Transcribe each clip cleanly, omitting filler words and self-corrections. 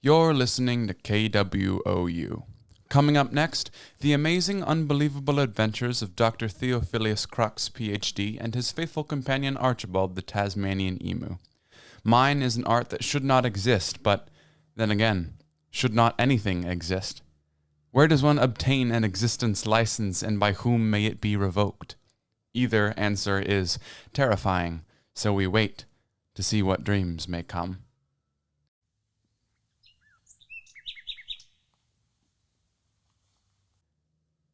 You're listening to KWOU. Coming up next, the amazing, unbelievable adventures of Dr. Theophilius Crux, Ph.D., and his faithful companion Archibald, the Tasmanian emu. Mine is an art that should not exist, but, then again, should not anything exist? Where does one obtain an existence license, and by whom may it be revoked? Either answer is terrifying, so we wait to see what dreams may come.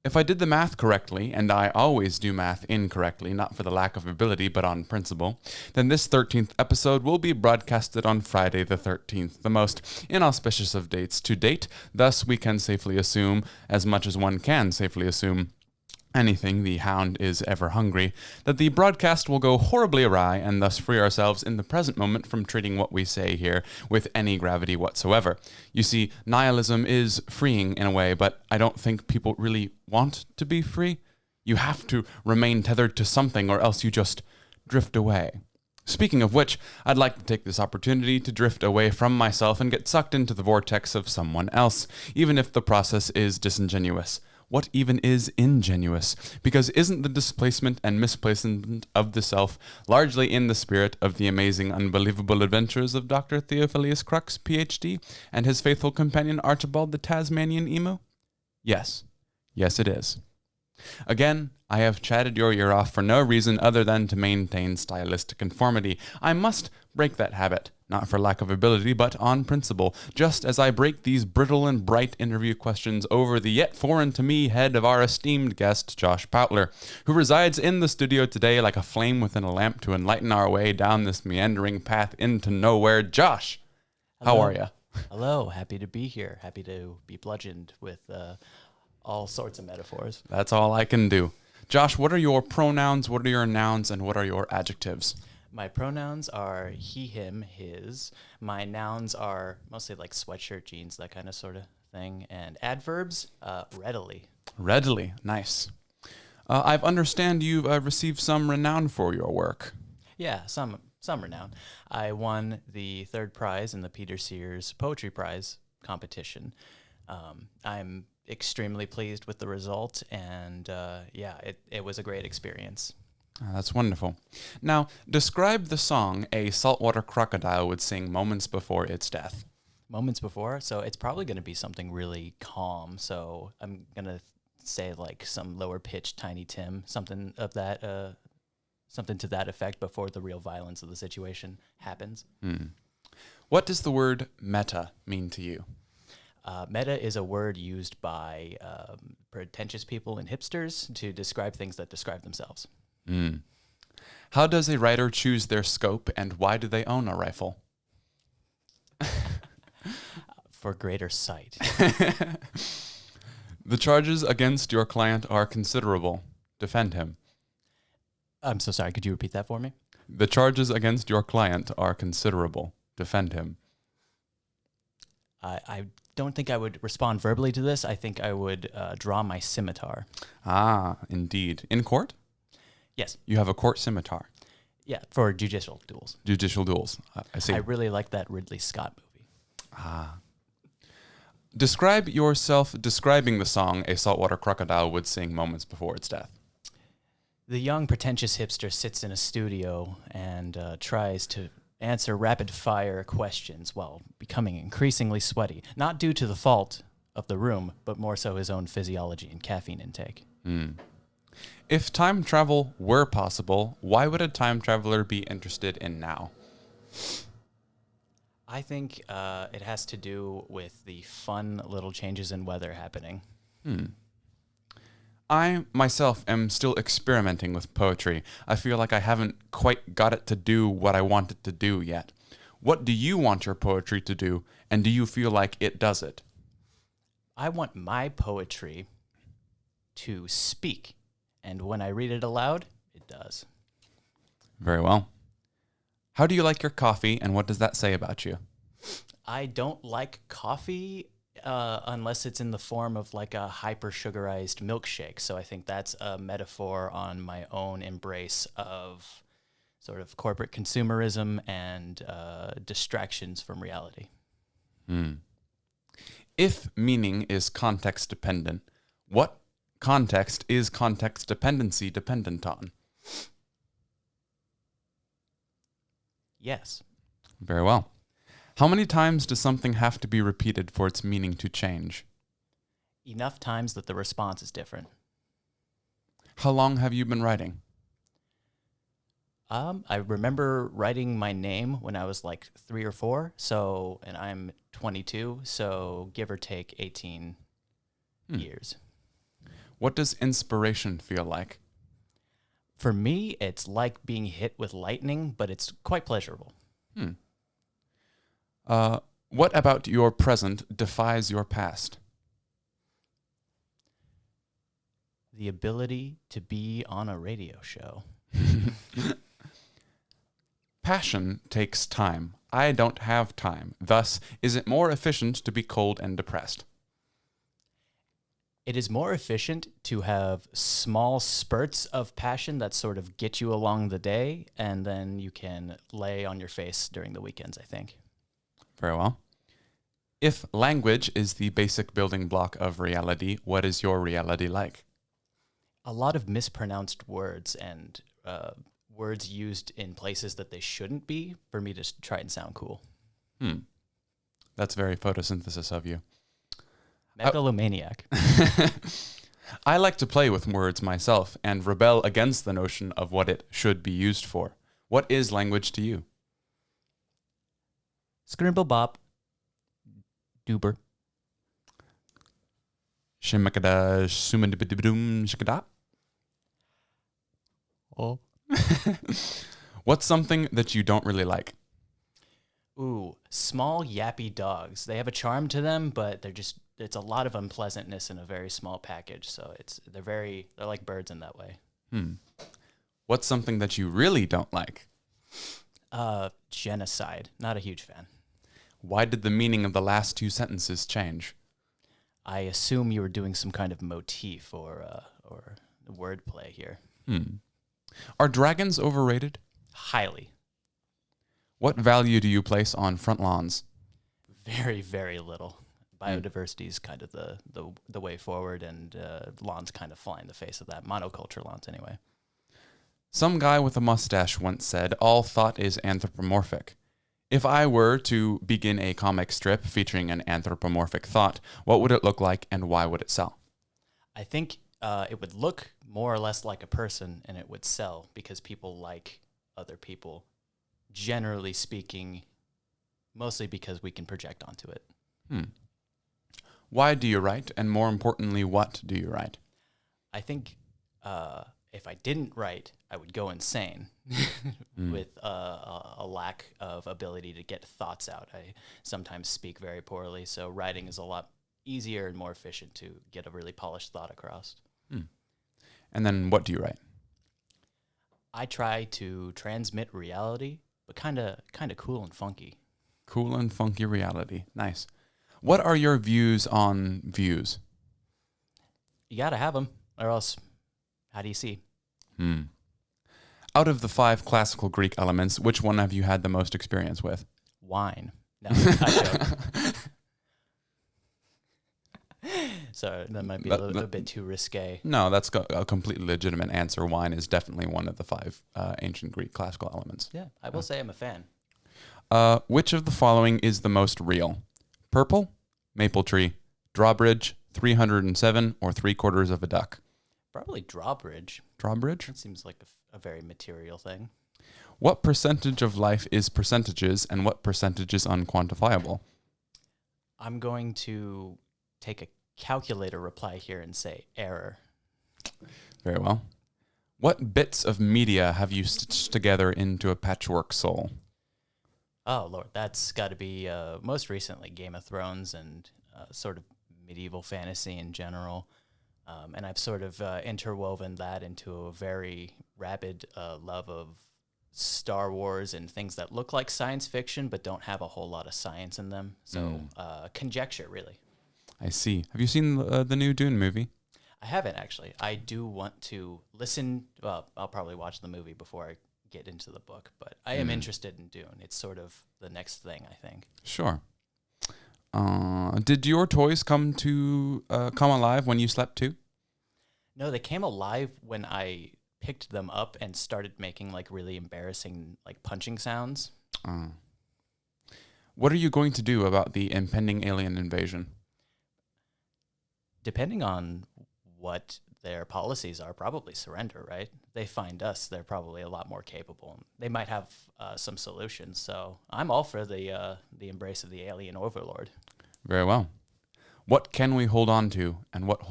If I did the math correctly, and I always do math incorrectly, not for the lack of ability, but on principle, then this 13th episode will be broadcasted on Friday the 13th, the most inauspicious of dates to date. Thus, we can safely assume, as much as one can safely assume, anything, the hound is ever hungry, that the broadcast will go horribly awry and thus free ourselves in the present moment from treating what we say here with any gravity whatsoever. You see, nihilism is freeing in a way, but I don't think people really want to be free. You have to remain tethered to something or else you just drift away. Speaking of which, I'd like to take this opportunity to drift away from myself and get sucked into the vortex of someone else, even if the process is disingenuous. What even is ingenuous? Because isn't the displacement and misplacement of the self largely in the spirit of the amazing, unbelievable adventures of Dr. Theophilius Crux, Ph.D., and his faithful companion Archibald, the Tasmanian emu? Yes. Yes, it is. Again, I have chatted your ear off for no reason other than to maintain stylistic conformity. I must break that habit, not for lack of ability, but on principle, just as I break these brittle and bright interview questions over the yet foreign to me head of our esteemed guest, Josh Pautler, who resides in the studio today like a flame within a lamp to enlighten our way down this meandering path into nowhere. Josh, Hello. How are you? Hello, happy to be here. Happy to be bludgeoned with all sorts of metaphors. That's all I can do. Josh, what are your pronouns, what are your nouns, and what are your adjectives? My pronouns are he, him, his. My nouns are mostly like sweatshirt, jeans, that kind of sort of thing. And adverbs, readily. Readily, nice. I understand you've received some renown for your work. Yeah, some renown. I won the third prize in the Peter Sears Poetry Prize competition. I'm extremely pleased with the result, and it was a great experience. That's wonderful. Now, describe the song a saltwater crocodile would sing moments before its death. Moments before, so it's probably going to be something really calm. So I'm going to say like some lower pitched Tiny Tim, something of that, something to that effect before the real violence of the situation happens. What does the word meta mean to you? Meta is a word used by pretentious people and hipsters to describe things that describe themselves. How does a writer choose their scope, and why do they own a rifle? For greater sight. The charges against your client are considerable. Defend him. I'm so sorry. Could you repeat that for me? The charges against your client are considerable. Defend him. I don't think I would respond verbally to this. I think I would draw my scimitar. Ah, indeed. In court? Yes. You have a court scimitar. Yeah, for judicial duels. Judicial duels. I see. I really like that Ridley Scott movie. Describe yourself describing the song a saltwater crocodile would sing moments before its death. The young, pretentious hipster sits in a studio and tries to answer rapid-fire questions while becoming increasingly sweaty, not due to the fault of the room, but more so his own physiology and caffeine intake. If time travel were possible, why would a time traveler be interested in now? I think it has to do with the fun little changes in weather happening. I, myself, am still experimenting with poetry. I feel like I haven't quite got it to do what I want it to do yet. What do you want your poetry to do, and do you feel like it does it? I want my poetry to speak, and when I read it aloud, it does. Very well. How do you like your coffee, and what does that say about you? I don't like coffee unless it's in the form of like a hyper-sugarized milkshake. So I think that's a metaphor on my own embrace of sort of corporate consumerism and distractions from reality. If meaning is context dependent, what context is context dependency dependent on? Yes. Very well. How many times does something have to be repeated for its meaning to change? Enough times that the response is different. How long have you been writing? I remember writing my name when I was like 3 or 4, and I'm 22, so give or take 18 years. What does inspiration feel like? For me, it's like being hit with lightning, but it's quite pleasurable. What about your present defies your past? The ability to be on a radio show. Passion takes time. I don't have time. Thus, is it more efficient to be cold and depressed? It is more efficient to have small spurts of passion that sort of get you along the day, and then you can lay on your face during the weekends, I think. Very well. If language is the basic building block of reality, what is your reality like? A lot of mispronounced words and words used in places that they shouldn't be for me to try and sound cool. That's very photosynthesis of you. Megalomaniac. I like to play with words myself and rebel against the notion of what it should be used for. What is language to you? Scrimble bop. Duber. Shimakada sumadibidibidum shikada. Oh. What's something that you don't really like? Ooh, small yappy dogs. They have a charm to them, but it's a lot of unpleasantness in a very small package. So they're like birds in that way. What's something that you really don't like? Genocide. Not a huge fan. Why did the meaning of the last 2 sentences change? I assume you were doing some kind of motif or wordplay here. Are dragons overrated? Highly. What value do you place on front lawns? Very, very little. Biodiversity is kind of the way forward, and lawns kind of fly in the face of that. Monoculture lawns, anyway. Some guy with a mustache once said, all thought is anthropomorphic. If I were to begin a comic strip featuring an anthropomorphic thought, what would it look like and why would it sell? I think it would look more or less like a person, and it would sell because people like other people, generally speaking, mostly because we can project onto it. Why do you write? And more importantly, what do you write? I think if I didn't write, I would go insane with a lack of ability to get thoughts out. I sometimes speak very poorly, so writing is a lot easier and more efficient to get a really polished thought across. And then what do you write? I try to transmit reality, but kind of cool and funky. Cool and funky reality. Nice. What are your views on views? You got to have them, or else how do you see? Out of the 5 classical Greek elements, which one have you had the most experience with? Wine. No, I joke. Sorry, that might be a bit too risque. No, that's a completely legitimate answer. Wine is definitely one of the 5 ancient Greek classical elements. Yeah, I will say I'm a fan. Which of the following is the most real? Purple, maple tree, drawbridge, 307, or 3/4 of a duck? Probably drawbridge. Drawbridge? That seems like a very material thing. What percentage of life is percentages and what percentage is unquantifiable? I'm going to take a calculator reply here and say error. Very well. What bits of media have you stitched together into a patchwork soul? Oh, Lord, that's got to be most recently Game of Thrones and sort of medieval fantasy in general. And I've sort of interwoven that into a very rabid love of Star Wars and things that look like science fiction but don't have a whole lot of science in them. So conjecture, really. I see. Have you seen the new Dune movie? I haven't, actually. I do want to listen. Well, I'll probably watch the movie before I get into the book, but I am interested in Dune. It's sort of the next thing, I think. Sure. Did your toys come alive when you slept too? No, they came alive when I picked them up and started making like really embarrassing like punching sounds. Uh, what are you going to do about the impending alien invasion? Depending on what their policies are, probably surrender, right? They find us, they're probably a lot more capable. They might have some solutions. So I'm all for the embrace of the alien overlord. Very well. What can we hold on to, and what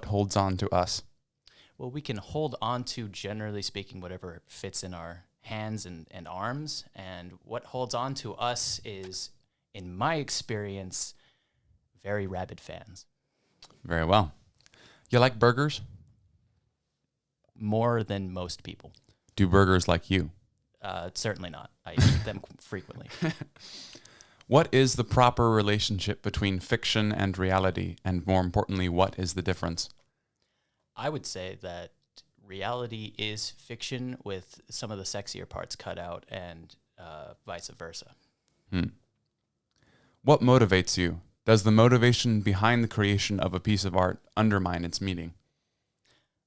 holds on to us? Well, we can hold on to, generally speaking, whatever fits in our hands and arms. And what holds on to us is, in my experience, very rabid fans. Very well. You like burgers? More than most people. Do burgers like you? Certainly not. I eat them frequently. What is the proper relationship between fiction and reality? And more importantly, what is the difference? I would say that reality is fiction with some of the sexier parts cut out and vice versa. What motivates you? Does the motivation behind the creation of a piece of art undermine its meaning?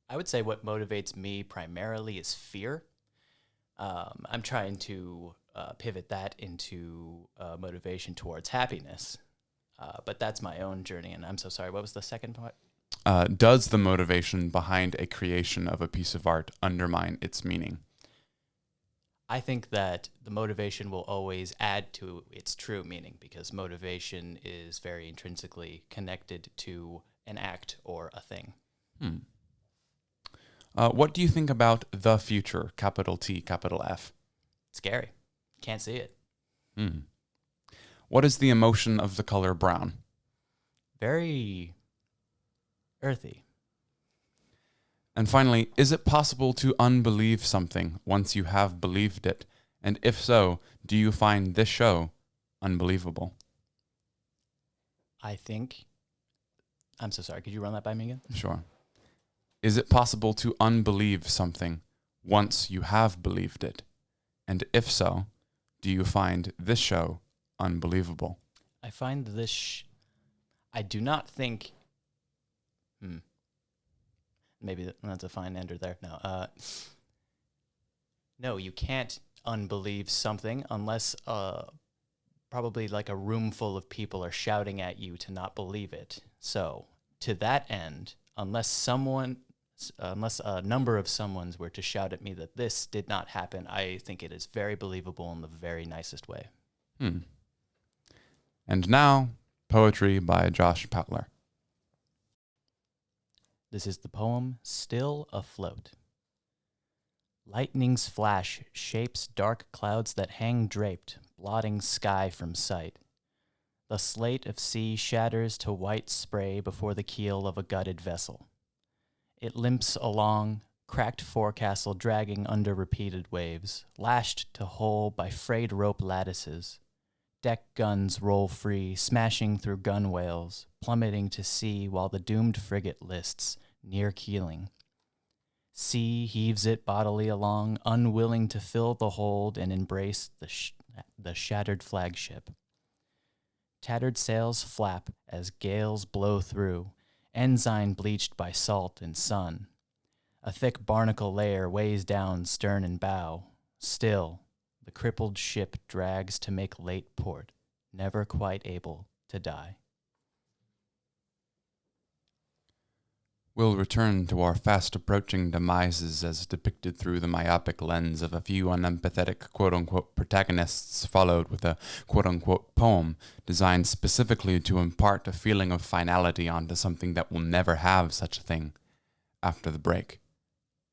I would say what motivates me primarily is fear. I'm trying to pivot that into motivation towards happiness, but that's my own journey, and I'm so sorry. What was the second part? Does the motivation behind a creation of a piece of art undermine its meaning? I think that the motivation will always add to its true meaning because motivation is very intrinsically connected to an act or a thing. What do you think about the future, capital T, capital F? Scary. Can't see it. What is the emotion of the color brown? Very earthy. And finally, is it possible to unbelieve something once you have believed it? And if so, do you find this show unbelievable? I'm so sorry, could you run that by me again? Sure. Is it possible to unbelieve something once you have believed it? And if so, do you find this show unbelievable? I find I do not think... Maybe that's a fine ender there. No, you can't unbelieve something unless probably like a room full of people are shouting at you to not believe it. So to that end, unless a number of someones were to shout at me that this did not happen, I think it is very believable in the very nicest way. And now, poetry by Josh Pautler. This is the poem Still Afloat. Lightning's flash shapes dark clouds that hang draped, blotting sky from sight. The slate of sea shatters to white spray before the keel of a gutted vessel. It limps along, cracked forecastle dragging under repeated waves, lashed to hull by frayed rope lattices. Deck guns roll free, smashing through gunwales, plummeting to sea while the doomed frigate lists, near keeling. Sea heaves it bodily along, unwilling to fill the hold and embrace the shattered flagship. Tattered sails flap as gales blow through, ensign bleached by salt and sun. A thick barnacle layer weighs down stern and bow. Still, the crippled ship drags to make late port, never quite able to die. We'll return to our fast-approaching demises as depicted through the myopic lens of a few unempathetic quote-unquote protagonists, followed with a quote-unquote poem designed specifically to impart a feeling of finality onto something that will never have such a thing after the break.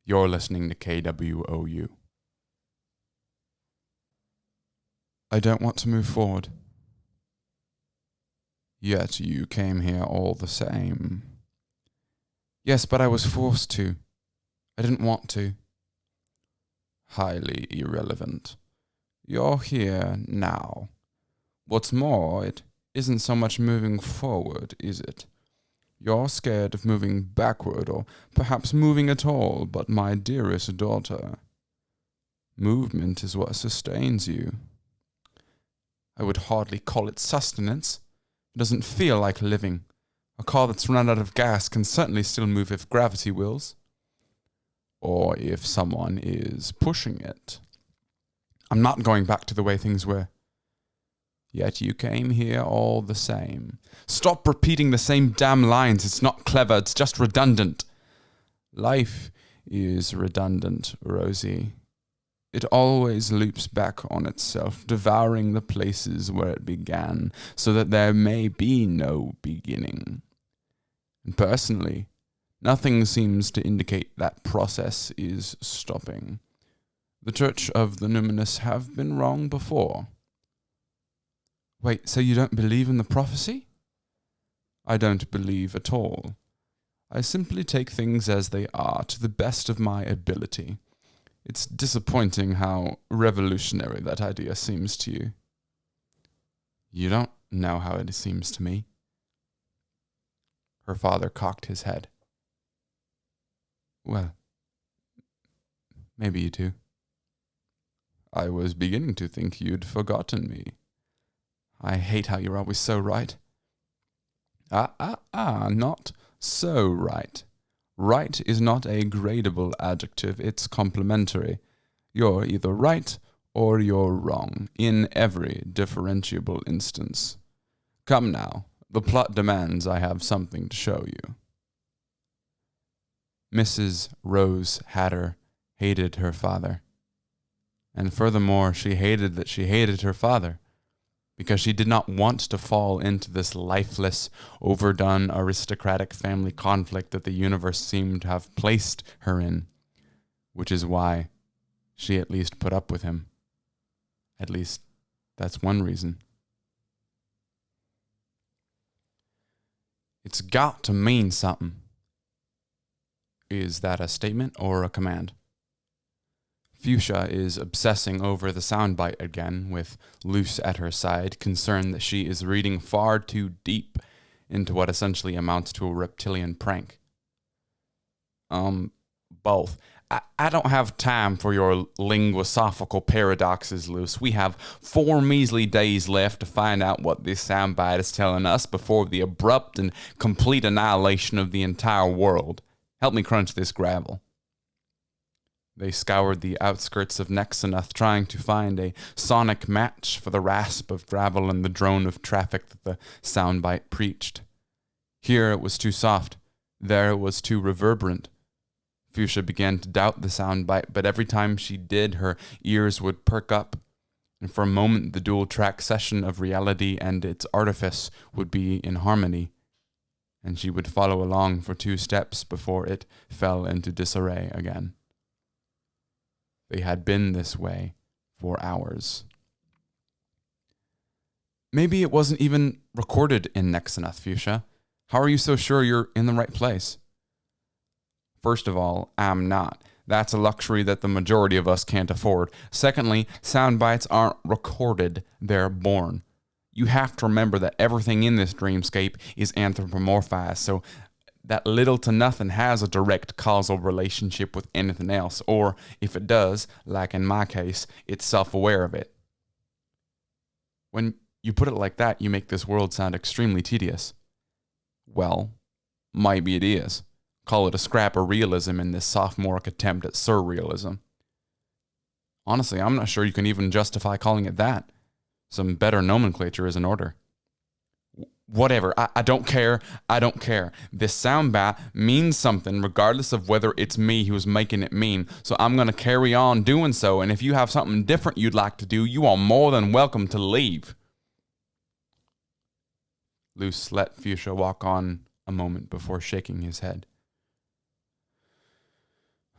You're listening to KWOU. I don't want to move forward. Yet you came here all the same. Yes, but I was forced to. I didn't want to. Highly irrelevant. You're here now. What's more, it isn't so much moving forward, is it? You're scared of moving backward, or perhaps moving at all, but my dearest daughter, movement is what sustains you. I would hardly call it sustenance. It doesn't feel like living. A car that's run out of gas can certainly still move if gravity wills. Or if someone is pushing it. I'm not going back to the way things were. Yet you came here all the same. Stop repeating the same damn lines. It's not clever. It's just redundant. Life is redundant, Rosie. It always loops back on itself, devouring the places where it began, so that there may be no beginning. And personally, nothing seems to indicate that process is stopping. The Church of the Numinous have been wrong before. Wait, so you don't believe in the prophecy? I don't believe at all. I simply take things as they are to the best of my ability. It's disappointing how revolutionary that idea seems to you. You don't know how it seems to me. Her father cocked his head. Well, maybe you do. I was beginning to think you'd forgotten me. I hate how you're always so right. Not so right. Right is not a gradable adjective, it's complementary. You're either right or you're wrong, in every differentiable instance. Come now, the plot demands I have something to show you. Mrs. Rose Hatter hated her father. And furthermore, she hated that she hated her father, because she did not want to fall into this lifeless, overdone, aristocratic family conflict that the universe seemed to have placed her in, which is why she at least put up with him. At least, that's one reason. It's got to mean something. Is that a statement or a command? Fuchsia is obsessing over the soundbite again, with Luce at her side, concerned that she is reading far too deep into what essentially amounts to a reptilian prank. Both. I don't have time for your linguosophical paradoxes, Luce. We have 4 measly days left to find out what this soundbite is telling us before the abrupt and complete annihilation of the entire world. Help me crunch this gravel. They scoured the outskirts of Nexenuth, trying to find a sonic match for the rasp of gravel and the drone of traffic that the soundbite preached. Here it was too soft. There it was too reverberant. Fuchsia began to doubt the soundbite, but every time she did, her ears would perk up, and for a moment the dual-track session of reality and its artifice would be in harmony, and she would follow along for 2 steps before it fell into disarray again. They had been this way for hours. Maybe it wasn't even recorded in Nexenuth, Fuchsia. How are you so sure you're in the right place? First of all, I'm not. That's a luxury that the majority of us can't afford. Secondly, sound bites aren't recorded, they're born. You have to remember that everything in this dreamscape is anthropomorphized, so that little to nothing has a direct causal relationship with anything else, or if it does, like in my case, it's self-aware of it. When you put it like that, you make this world sound extremely tedious. Well, maybe it is. Call it a scrap of realism in this sophomoric attempt at surrealism. Honestly, I'm not sure you can even justify calling it that. Some better nomenclature is in order. Whatever, I don't care, I don't care. This soundbite means something regardless of whether it's me who's making it mean, so I'm going to carry on doing so, and if you have something different you'd like to do, you are more than welcome to leave. Luce let Fuchsia walk on a moment before shaking his head.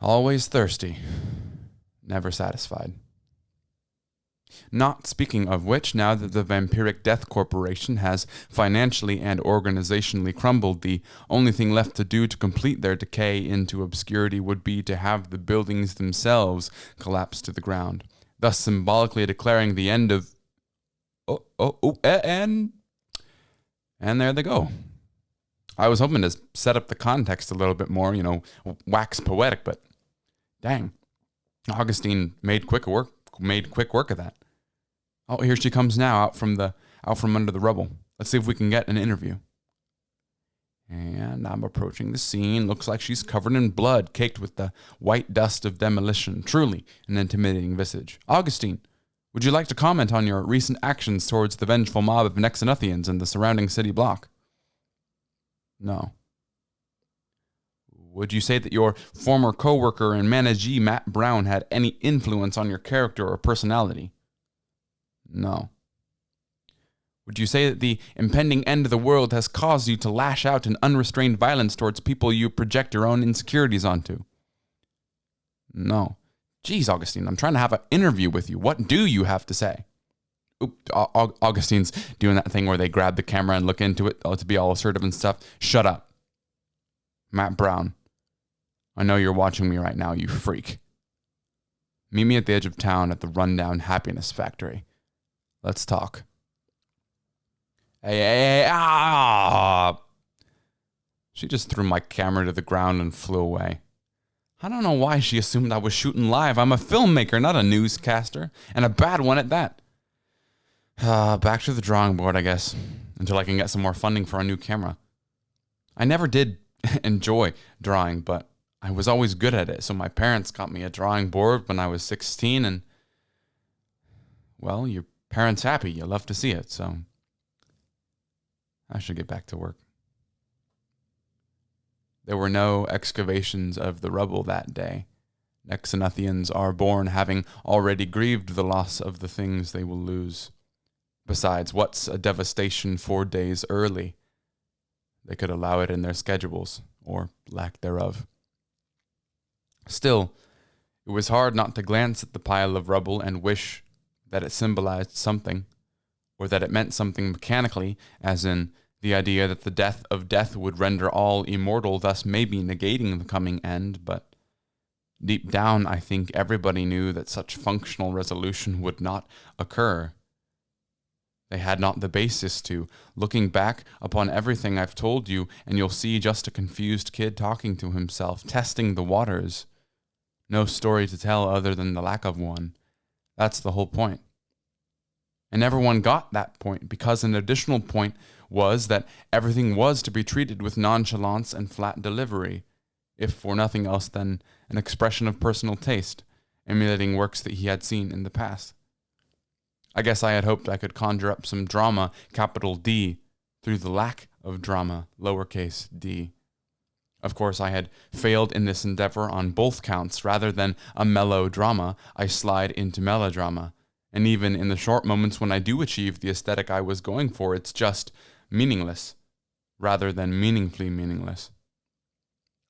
Always thirsty, never satisfied. Not speaking of which, now that the Vampiric Death Corporation has financially and organizationally crumbled, the only thing left to do to complete their decay into obscurity would be to have the buildings themselves collapse to the ground, thus symbolically declaring the end of... And there they go. I was hoping to set up the context a little bit more, wax poetic, but dang, Augustine made quick work of that. Oh, here she comes now, out from under the rubble. Let's see if we can get an interview. And I'm approaching the scene. Looks like she's covered in blood, caked with the white dust of demolition. Truly an intimidating visage. Augustine, would you like to comment on your recent actions towards the vengeful mob of Nexanothians and the surrounding city block? No. Would you say that your former co-worker and managee Matt Brown had any influence on your character or personality? No. Would you say that the impending end of the world has caused you to lash out in unrestrained violence towards people you project your own insecurities onto? No. Geez, Augustine, I'm trying to have an interview with you. What do you have to say? Augustine's doing that thing where they grab the camera and look into it to be all assertive and stuff. Shut up. Matt Brown, I know you're watching me right now, you freak. Meet me at the edge of town at the rundown happiness factory. Let's talk. Hey, She just threw my camera to the ground and flew away. I don't know why she assumed I was shooting live. I'm a filmmaker, not a newscaster, and a bad one at that. Back to the drawing board, I guess, until I can get some more funding for a new camera. I never did enjoy drawing, but I was always good at it, so my parents got me a drawing board when I was 16, and, well, your parents happy. You love to see it, so I should get back to work. There were no excavations of the rubble that day. Nexanothians are born having already grieved the loss of the things they will lose. Besides, what's a devastation 4 days early? They could allow it in their schedules, or lack thereof. Still, it was hard not to glance at the pile of rubble and wish that it symbolized something, or that it meant something mechanically, as in the idea that the death of death would render all immortal, thus maybe negating the coming end, but deep down I think everybody knew that such functional resolution would not occur. They had not the basis to. Looking back upon everything I've told you, and you'll see just a confused kid talking to himself, testing the waters. No story to tell other than the lack of one. That's the whole point. And everyone got that point, because an additional point was that everything was to be treated with nonchalance and flat delivery, if for nothing else than an expression of personal taste, emulating works that he had seen in the past. I guess I had hoped I could conjure up some drama, capital D, through the lack of drama, lowercase d. Of course, I had failed in this endeavor on both counts. Rather than a melodrama, I slide into melodrama. And even in the short moments when I do achieve the aesthetic I was going for, it's just meaningless, rather than meaningfully meaningless.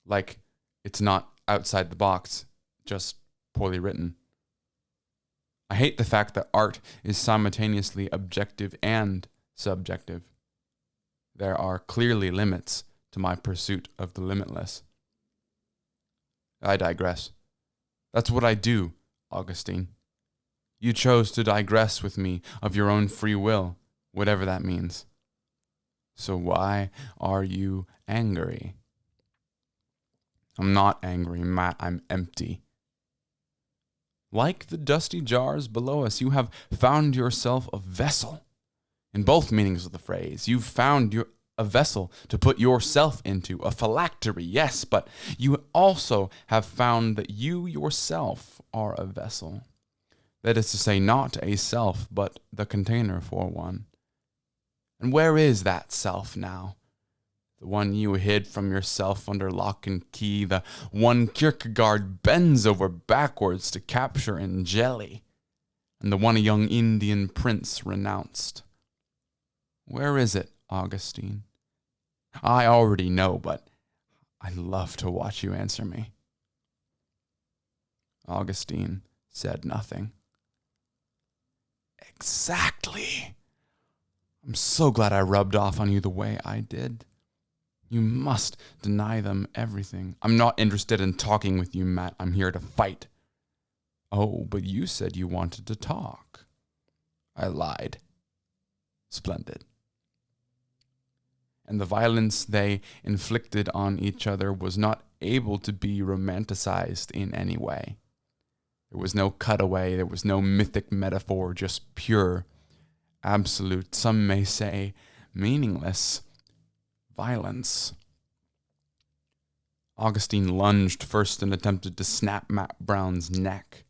Like, it's not outside the box, just poorly written. I hate the fact that art is simultaneously objective and subjective. There are clearly limits to my pursuit of the limitless. I digress. That's what I do, Augustine. You chose to digress with me of your own free will, whatever that means. So why are you angry? I'm not angry, Matt. I'm empty. Like the dusty jars below us, you have found yourself a vessel. In both meanings of the phrase, you've found a vessel to put yourself into, a phylactery, yes, but you also have found that you yourself are a vessel. That is to say, not a self, but the container for one. And where is that self now? The one you hid from yourself under lock and key, the one Kierkegaard bends over backwards to capture in jelly, and the one a young Indian prince renounced. Where is it, Augustine? I already know, but I love to watch you answer me. Augustine said nothing. Exactly. I'm so glad I rubbed off on you the way I did. You must deny them everything. I'm not interested in talking with you, Matt. I'm here to fight. Oh, but you said you wanted to talk. I lied. Splendid. And the violence they inflicted on each other was not able to be romanticized in any way. There was no cutaway, there was no mythic metaphor, just pure, absolute, some may say, meaningless violence. Augustine lunged first and attempted to snap Matt Brown's neck.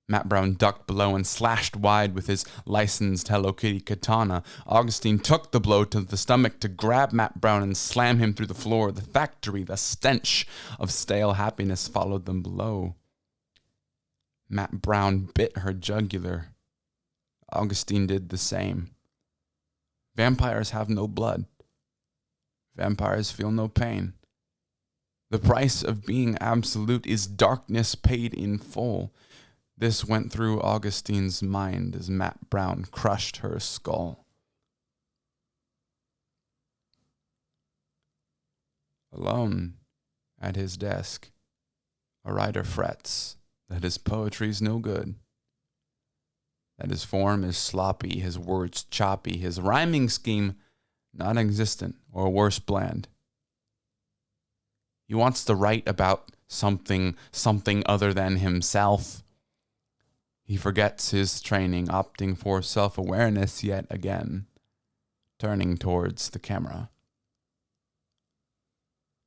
Matt Brown ducked below and slashed wide with his licensed Hello Kitty katana. Augustine took the blow to the stomach to grab Matt Brown and slam him through the floor. The factory, the stench of stale happiness followed them below. Matt Brown bit her jugular. Augustine did the same. Vampires have no blood. Vampires feel no pain. The price of being absolute is darkness paid in full. This went through Augustine's mind as Matt Brown crushed her skull. Alone at his desk, a writer frets that his poetry's no good, that his form is sloppy, his words choppy, his rhyming scheme non-existent or worse bland. He wants to write about something other than himself. He forgets his training, opting for self-awareness yet again, turning towards the camera.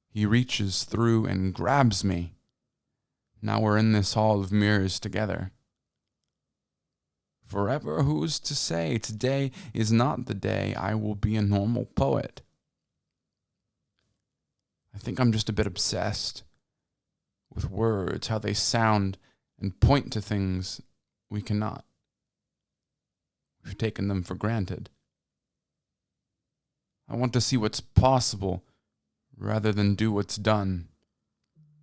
He reaches through and grabs me. Now we're in this hall of mirrors together. Forever, who's to say? Today is not the day I will be a normal poet. I think I'm just a bit obsessed with words, how they sound and point to things we cannot. We've taken them for granted. I want to see what's possible rather than do what's done,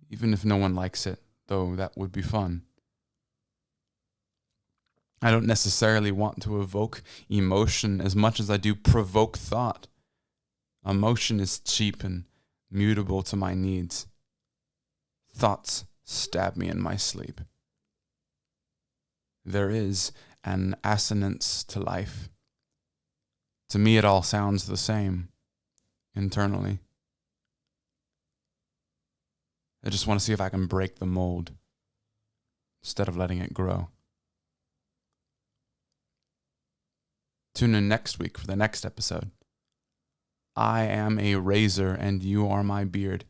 even if no one likes it, though that would be fun. I don't necessarily want to evoke emotion as much as I do provoke thought. Emotion is cheap and mutable to my needs. Thoughts stab me in my sleep. There is an assonance to life. To me, it all sounds the same, internally. I just want to see if I can break the mold, instead of letting it grow. Tune in next week for the next episode. I am a razor and you are my beard.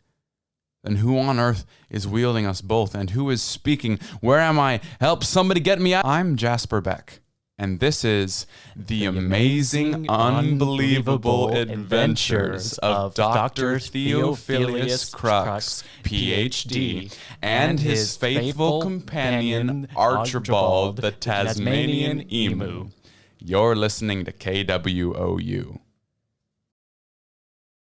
Then who on earth is wielding us both and who is speaking? Where am I? Help somebody get me out. I'm Jasper Beck, and this is the amazing, unbelievable adventures of Dr. Theophilius Crux, Ph.D., and his faithful companion, Archibald, the Tasmanian emu. You're listening to KWOU.